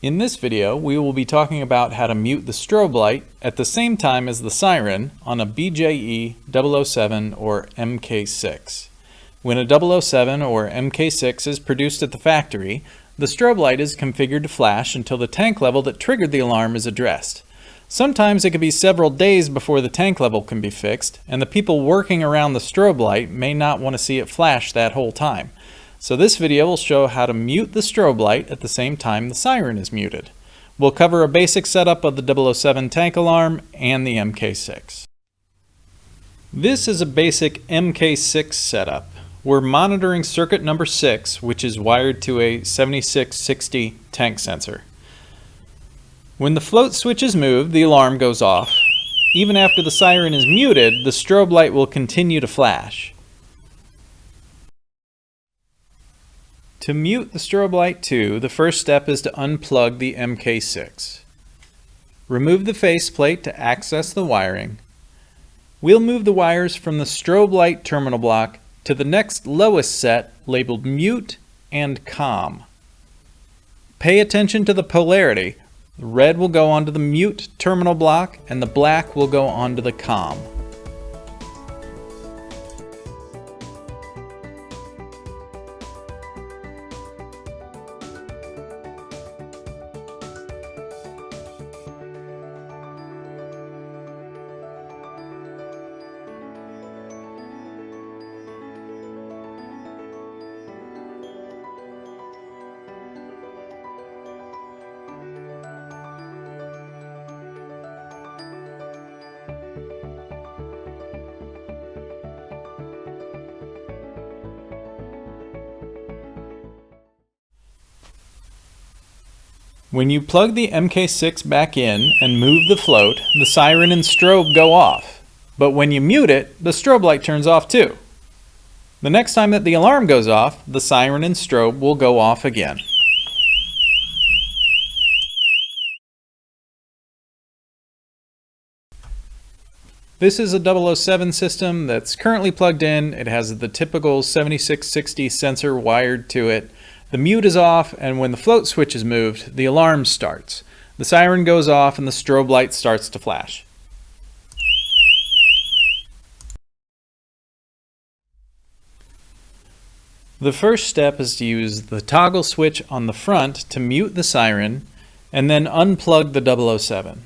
In this video, we will be talking about how to mute the strobe light at the same time as the siren on a BJE 007 or MK6. When a 007 or MK6 is produced at the factory, the strobe light is configured to flash until the tank level that triggered the alarm is addressed. Sometimes it can be several days before the tank level can be fixed, and the people working around the strobe light may not want to see it flash that whole time. So this video will show how to mute the strobe light at the same time the siren is muted. We'll cover a basic setup of the 007 tank alarm and the MK6. This is a basic MK6 setup. We're monitoring circuit number 6, which is wired to a 7660 tank sensor. When the float switch is moved, the alarm goes off. Even after the siren is muted, the strobe light will continue to flash. To mute the strobe light too, the first step is to unplug the MK6. Remove the faceplate to access the wiring. We'll move the wires from the strobe light terminal block to the next lowest set labeled Mute and COM. Pay attention to the polarity. The red will go onto the Mute terminal block and the black will go onto the COM. When you plug the MK6 back in and move the float, the siren and strobe go off. But when you mute it, the strobe light turns off too. The next time that the alarm goes off, the siren and strobe will go off again. This is a 007 system that's currently plugged in. It has the typical 7660 sensor wired to it. The mute is off, and when the float switch is moved, the alarm starts. The siren goes off and the strobe light starts to flash. The first step is to use the toggle switch on the front to mute the siren, and then unplug the 007.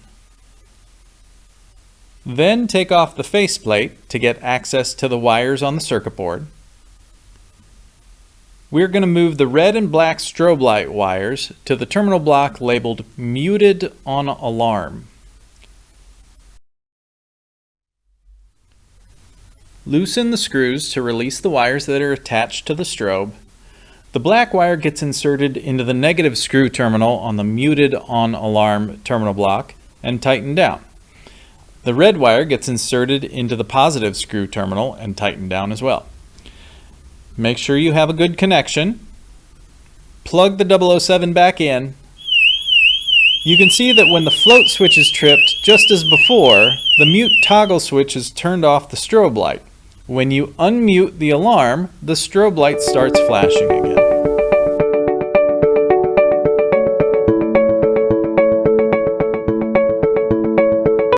Then take off the faceplate to get access to the wires on the circuit board. We're going to move the red and black strobe light wires to the terminal block labeled Muted on Alarm. Loosen the screws to release the wires that are attached to the strobe. The black wire gets inserted into the negative screw terminal on the Muted on Alarm terminal block and tightened down. The red wire gets inserted into the positive screw terminal and tightened down as well. Make sure you have a good connection. Plug the 007 back in. You can see that when the float switch is tripped, just as before, the mute toggle switch is turned off the strobe light. When you unmute the alarm, the strobe light starts flashing again.